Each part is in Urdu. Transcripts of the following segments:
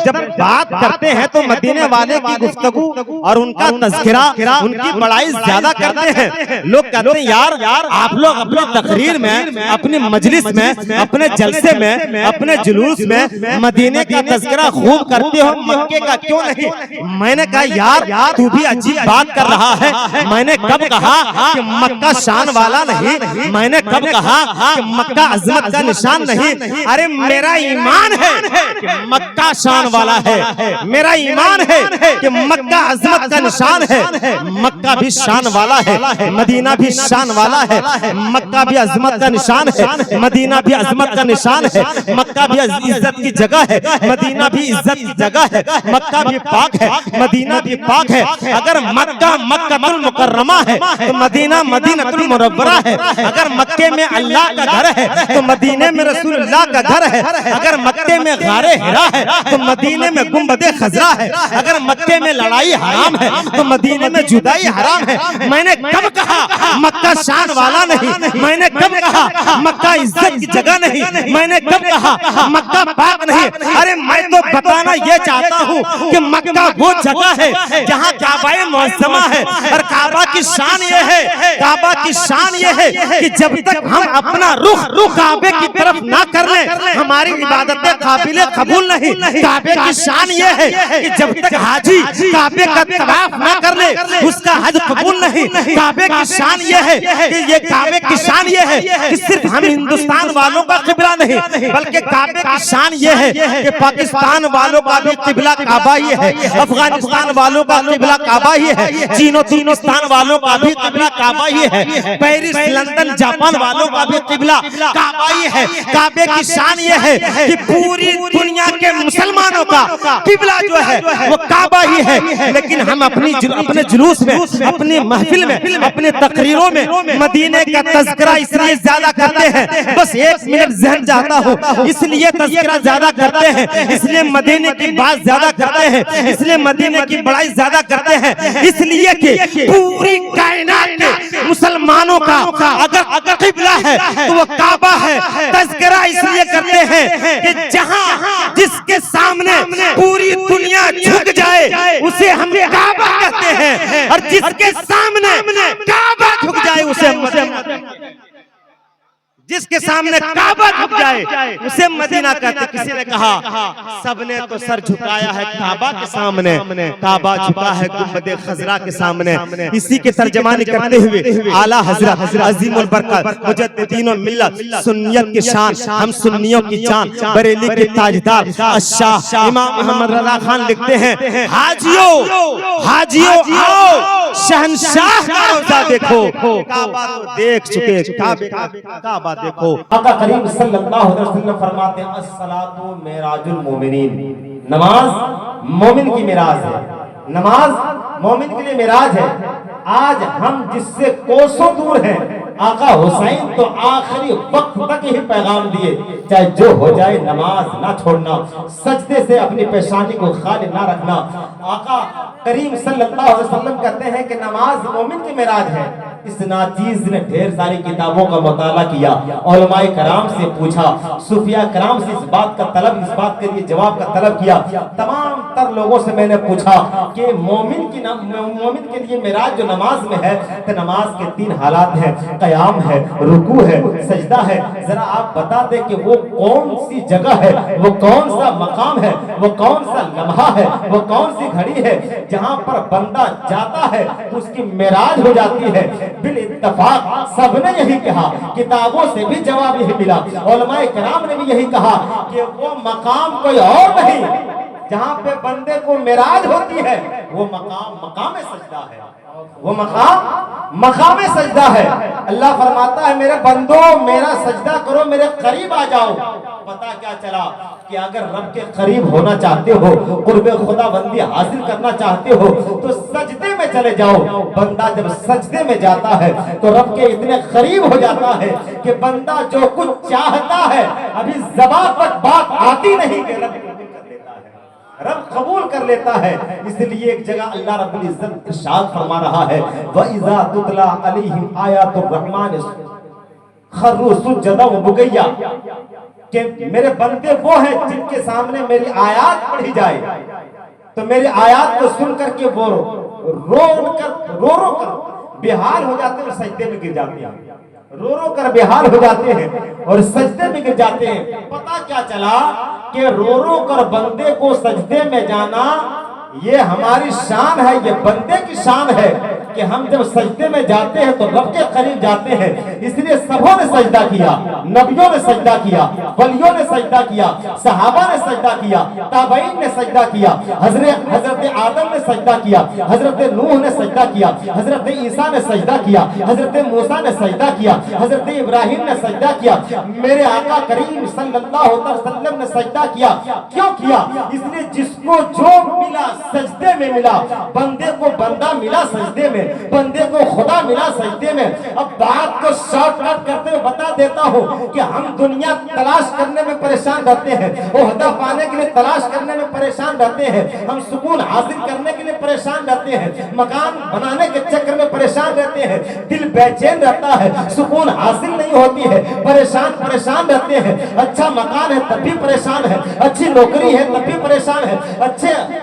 جب بات کرتے ہیں تو مدینے والے کی گفتگو اور ان کا تذکرہ، ان کی بڑائی زیادہ کرتے ہیں. لوگ کہتے ہیں یار آپ لوگ اپنی تقریر میں، اپنی مجلس میں، اپنے جلسے میں، اپنے جلوس میں مدینے کا تذکرہ خوب کرتے ہو، مکے کا کیوں نہیں؟ میں نے کہا یار تو بھی عجیب بات کر رہا ہے. میں نے کب کہا کہ مکہ شان والا نہیں؟ میں نے کب کہا کہ مکہ عظمت کا نشان نہیں؟ ارے میرا ایمان ہے کہ مکہ شان والا ہے، میرا ایمان ہے کہ مکہ عظمت کا نشان ہے. مکہ بھی شان والا ہے، مدینہ بھی شان والا ہے. مکہ بھی عظمت کا نشان ہے، مدینہ بھی عظمت کا نشان ہے. مکہ بھی عزت کی جگہ ہے، مدینہ بھی عزت کی جگہ ہے. مکہ بھی پاک ہے، مدینہ بھی پاک ہے. اگر مکہ مکہ المکرمہ ہے تو مدینہ مدینہ المنورہ ہے. اگر مکے میں اللہ کا گھر ہے تو مدینے میں رسول اللہ کا گھر ہے. اگر مکے میں غار حرا ہے تو مدینے میں گنبد خضرا ہے. اگر مکے میں لڑائی حرام ہے تو مدینے میں جدائی حرام ہے. میں نے کب کہا مکہ شان والا نہیں؟ میں نے کب کہا مکہ عزت کی جگہ نہیں؟ میں نے کب کہا مکہ پاک نہیں؟ ارے میں تو بتانا یہ چاہتا ہوں کہ مکہ وہ جگہ ہے جہاں کعبہ معظمہ ہے. اور کعبہ کی شان یہ ہے، کعبہ کی شان یہ ہے کہ جب تک ہم اپنا رخ کعبے کی طرف نہ کر لیں ہماری عبادتیں قابل قبول نہیں. کعبے کی شان یہ ہے کہ جب تک حاجی کعبے کا طواف نہ کر لے اس کا حج قبول نہیں. کعبے کی شان یہ ہے کہ یہ کعبے کی شان یہ ہے کہ صرف ہم ہندوستان والوں کا قبلہ نہیں بلکہ کعبے کی شان یہ ہے کہ پاکستان والوں کا بھی قبلہ کعبہ ہی ہے، افغانستان والوں کا قبلہ کعبہ ہی ہے، چینستان والوں کا بھی قبلہ کعبہ ہی ہے، پیرس لندن جاپان والوں کا بھی قبلہ کعبہ ہی ہے. کعبے کی شان یہ ہے کہ پوری دنیا کے مسلمانوں کا قبلہ جو ہے وہ کعبہ ہی ہے. لیکن ہم اپنے جلوس میں، اپنی محفل میں، اپنے تقریروں میں مدینے کا تذکرہ اس لیے زیادہ کرتے ہیں، بس ایک منٹ ذہن چاہتا ہوں، اس لیے تذکرہ زیادہ کرتے ہیں، اس لیے مدینے کی بات زیادہ کرتے ہیں، اس لیے مدینے کی بڑائی زیادہ کرتے ہیں، اس لیے کہ پوری کائنات کے مسلمانوں کا اگر قبلہ ہے تو وہ کعبہ ہے. تذکرہ اس لیے کرتے ہیں کہ جہاں جس کے سامنے پوری دنیا جھک جائے اسے ہم کعبہ کہتے ہیں، اور جس کے سامنے کعبہ جھک جائے اسے جس کے سامنے کعبہ جھک جائے اسے مدینہ کہتے ہیں. کسی نے کہا سب نے تو سر جھکایا ہے کعبہ کے سامنے، کعبہ جھکا ہے گنبد خضرا کے سامنے. اسی کے ترجمانی کرتے ہوئے اعلیٰ حضرت عظیم البرکت مجددین و ملت سنیت کی شان، ہم سنیوں کی جان، بریلی کے تاجدار الشاہ امام محمد رضا خان لکھتے ہیں حاجیو آؤ شہنشاہ کا روضہ دیکھو. کعبہ تو دیکھ چکے، کعبہ دیکھو. آقا کریم صلی اللہ علیہ وسلم فرماتے ہیں الصلاۃ معراج المومنین، نماز مومن کی معراج ہے، نماز مومن کے لیے معراج ہے. آج ہم جس سے کوسوں دور ہیں، آقا حسین تو آخری وقت تک ہی پیغام دیے چاہے جو ہو جائے نماز نہ چھوڑنا، سجدے سے اپنی پیشانی کو خالی نہ رکھنا. آقا کریم صلی اللہ علیہ وسلم کہتے ہیں کہ نماز مومن کی معراج ہے. اس ناچیز نے ڈھیر ساری کتابوں کا مطالعہ کیا، علماء کرام سے پوچھا، صوفیاء کرام سے اس بات کے لیے جواب کا طلب کیا. تمام تر لوگوں سے میں نے پوچھا کہ مومن کے لیے معراج جو نماز میں ہے تو نماز کے 3 حالات ہیں، قیام ہے، رکوع ہے، سجدہ ہے. ذرا آپ بتا دیں کہ وہ کون سی جگہ ہے، وہ کون سا مقام ہے، وہ کون سا لمحہ ہے، وہ کون سی گھڑی ہے جہاں پر بندہ جاتا ہے تو اس کی معراج ہو جاتی ہے. بالاتفاق سب نے یہی کہا، کتابوں سے بھی جواب یہی ملا، علماء کرام نے بھی یہی کہا کہ وہ مقام کوئی اور نہیں جہاں پہ بندے کو معراج ہوتی ہے، وہ مقام سجدہ ہے، وہ مقام سجدہ ہے. اللہ فرماتا ہے میرے بندو میرا سجدہ کرو، میرے قریب آ جاؤ. پتہ کیا چلا کہ اگر رب کے قریب ہونا چاہتے ہو، قرب خدا بندی حاصل کرنا چاہتے ہو تو سجدے میں چلے جاؤ. بندہ جب سجدے میں جاتا ہے تو رب کے اتنے قریب ہو جاتا ہے کہ بندہ جو کچھ چاہتا ہے ابھی زبان پر بات آتی نہیں کہ رب قبول کر لیتا ہے. اس لیے ایک جگہ اللہ رب العزت ارشاد فرما رہا ہے وَإِذَا تُتْلَى عَلَيْهِمْ آيَاتُ الرَّحْمَنِ خَرُّوا سُجَّدًا وَبُكِيًّا. کہ میرے بندے وہ ہیں جن کے سامنے میری آیات پڑھی جائے تو میری آیات کو سن کر کے وہ رو کر بےحال ہو جاتے ہیں اور سجدے میں گر جاتے ہیں، رو کر بےحال ہو جاتے ہیں اور سجدے میں گر جاتے ہیں۔ پتہ کیا چلا کہ رو کر بندے کو سجدے میں جانا یہ ہماری شان ہے، یہ بندے کی شان ہے کہ ہم جب سجدے میں جاتے ہیں تو رب کے قریب جاتے ہیں۔ اس لیے سبوں نے سجدہ کیا، نبیوں نے سجدہ کیا، ولیوں نے سجدہ کیا، صحابہ نے سجدہ کیا، تابعین نے سجدہ کیا، حضرت آدم نے سجدہ کیا، حضرت نوح نے سجدہ کیا، حضرت عیسیٰ نے سجدہ کیا، حضرت موسیٰ نے سجدہ کیا، حضرت ابراہیم نے سجدہ کیا، میرے آقا کریم صلی اللہ علیہ وسلم نے سجدہ کیا۔ کیوں کیا؟ اس لیے جس کو جو ملا سجدے میں ملا، بندے کو بندہ ملا سجدے میں، بندے کو خدا ملا سجدے میں۔ اب بات کو شارٹ کٹ کرتے ہوئے بتا دیتا ہوں کہ ہم دنیا تلاش کرنے میں پریشان رہتے ہیں، عہدہ پانے کے لیے تلاش کرنے میں پریشان رہتے ہیں، ہم سکون حاصل کرنے کے لیے پریشان رہتے ہیں، مکان بنانے کے چکر میں پریشان رہتے ہیں، دل بے چین رہتا ہے، سکون حاصل نہیں ہوتی ہے، پریشان رہتے ہیں، اچھا مکان ہے تب بھی پریشان ہے، اچھی نوکری ہے تب بھی پریشان ہے،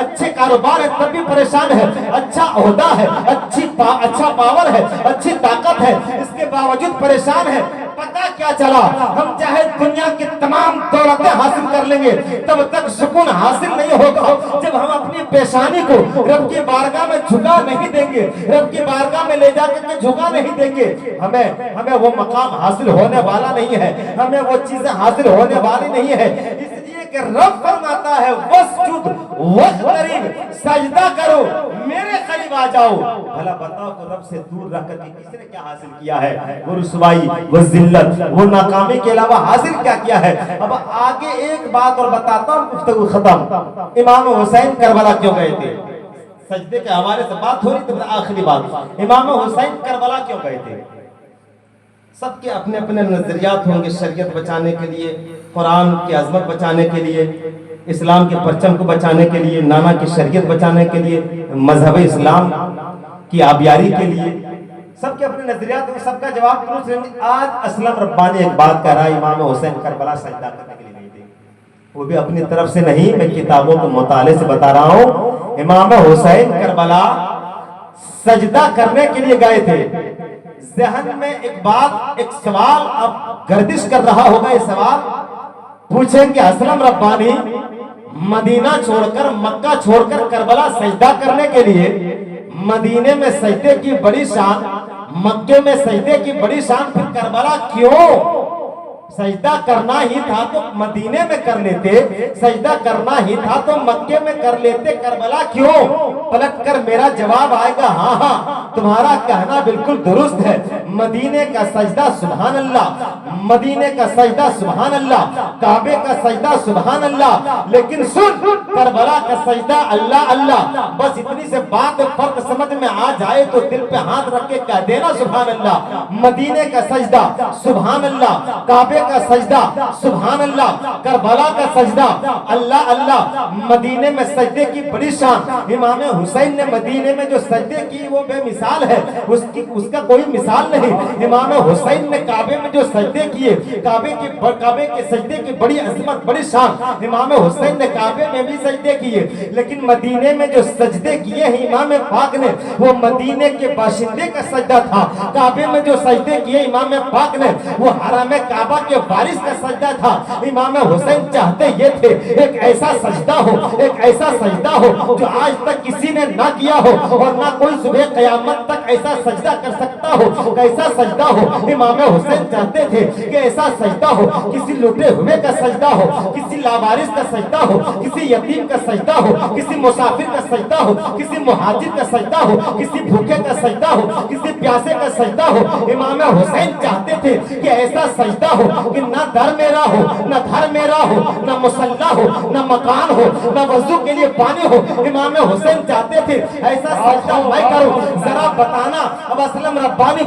اچھے کاروبار ہے تب بھی پریشان ہے، اچھا عہدہ ہے، اچھا پاور ہے، اچھی طاقت ہے، اس کے باوجود پریشان ہے۔ پتہ کیا چلا؟ ہم چاہے دنیا کی تمام دولتیں حاصل کر لیں گے تب تک سکون حاصل نہیں ہوگا جب ہم اپنی پیشانی کو رب کی بارگاہ میں جھکا نہیں دیں گے، رب کی بارگاہ میں لے جا کے جھکا نہیں دیں گے، ہمیں وہ مقام حاصل ہونے والا نہیں ہے، ہمیں وہ چیزیں حاصل ہونے والی نہیں ہے۔ اس لیے کہ رب فرماتا ہے وَاسْجُدْ وَاقْتَرِب، سجدہ کرو میرے قریب آ جاؤ۔ بھلا بتاؤ تو رب سے دور رہ کر کے کس نے کیا حاصل کیا ہے؟ وہ رسوائی، وہ ذلت، وہ ناکامی کے علاوہ حاصل کیا ہے؟ اب آگے ایک بات اور بتاتا ہوں، گفتگو ختم۔ امام حسین کربلا کیوں گئے تھے؟ سجدے کے حوالے سے بات ہو رہی تو آخری بات، امام حسین کربلا کیوں گئے تھے؟ سب کے اپنے اپنے نظریات ہوں گے، شریعت بچانے کے لیے، قرآن کی عظمت بچانے کے لیے، اسلام کے پرچم کو بچانے کے لیے، نانا کی شریعت بچانے کے لیے، مذہب اسلام کی آبیاری کے لیے، سب کے اپنے نظریات ہوں، سب کا جواب درست نہیں۔ آج اسلم ربانی ایک بات کہہ رہا ہے، امام حسین کربلا سجدہ کرنے کے لیے نہیں تھے، وہ بھی اپنی طرف سے نہیں، میں کتابوں کے مطالعے سے بتا رہا ہوں۔ امام حسین کربلا سجدہ کرنے کے لیے گئے تھے۔ ذہن میں ایک بات، ایک سوال اب گردش کر رہا ہوگا، یہ سوال پوچھیں کہ اسلم ربانی مدینہ چھوڑ کر، مکہ چھوڑ کر کربلا سجدہ کرنے کے لیے، مدینے میں سجدے کی بڑی شان، مکے میں سجدے کی بڑی شان، پھر کربلا کیوں؟ سجدہ کرنا ہی تھا تو مدینے میں کر لیتے، سجدہ کرنا ہی تھا تو مکے میں کر لیتے، کربلا کیوں؟ پلٹ کر میرا جواب آئے گا ہاں تمہارا کہنا بالکل درست ہے، مدینے کا سجدہ سبحان اللہ، مدینے کا سجدہ سبحان اللہ، کعبے کا سجدہ سبحان اللہ، لیکن سن کربلا کا سجدہ اللہ اللہ۔ بس اتنی سے بات فرق سمجھ میں آ جائے تو دل پہ ہاتھ رکھ کے کہہ دینا سبحان اللہ۔ مدینے کا سجدہ سبحان اللہ، کعبے کا سجدہ سبحان اللہ، کربلا کا سجدہ اللہ اللہ۔ مدینے میں سجدے کی بڑی شان، امام حسین نے مدینے میں جو سجدے کی وہ بے مثال ہے، اس کا کوئی مثال نہیں۔ امام حسین نے کعبے میں جو سجدے کیے، کعبے کے سجدے کی بڑی عظمت، بڑی شان، امام حسین نے کعبے میں بھی سجدے کیے، لیکن مدینے میں جو سجدے کیے ہیں امام پاک نے، وہ مدینے کے باشندے کا سجدہ تھا۔ کعبے میں جو سجدے کیے امام پاک نے، وہ حرم کعبہ کے وارث کا سجدہ تھا۔ امام حسین چاہتے یہ تھے ایک ایسا سجدہ ہو، ایک ایسا سجدہ ہو جو آج تک کسی نے نہ کیا ہو اور نہ کوئی صبح قیامت تک ایسا سجدہ کر سکتا ہو، کیسا سجدہ ہو۔ امام حسین چاہتے تھے کہ ایسا سجدہ ہو، کسی لوٹے ہوئے کا سجدہ ہو، کسی لاوارث کا سجدہ ہو، کسی یتیم کا سجدہ ہو، کسی مسافر کا سجدہ ہو، کسی مہاجر کا سجدہ ہو، کسی بھوکے کا سجدہ ہو، کسی پیاسے کا سجدہ ہو۔ امام حسین چاہتے تھے کہ ایسا سجدہ ہو کہ نہ در میرا ہو، نہ گھر میرا ہو، نہ مصلی ہو، نہ مکان ہو، نہ وضو کے لیے پانی ہو۔ امام حسین چاہتے تھے ایسا سجدہ میں کروں۔ ذرا بتانا، اب اسلم ربانی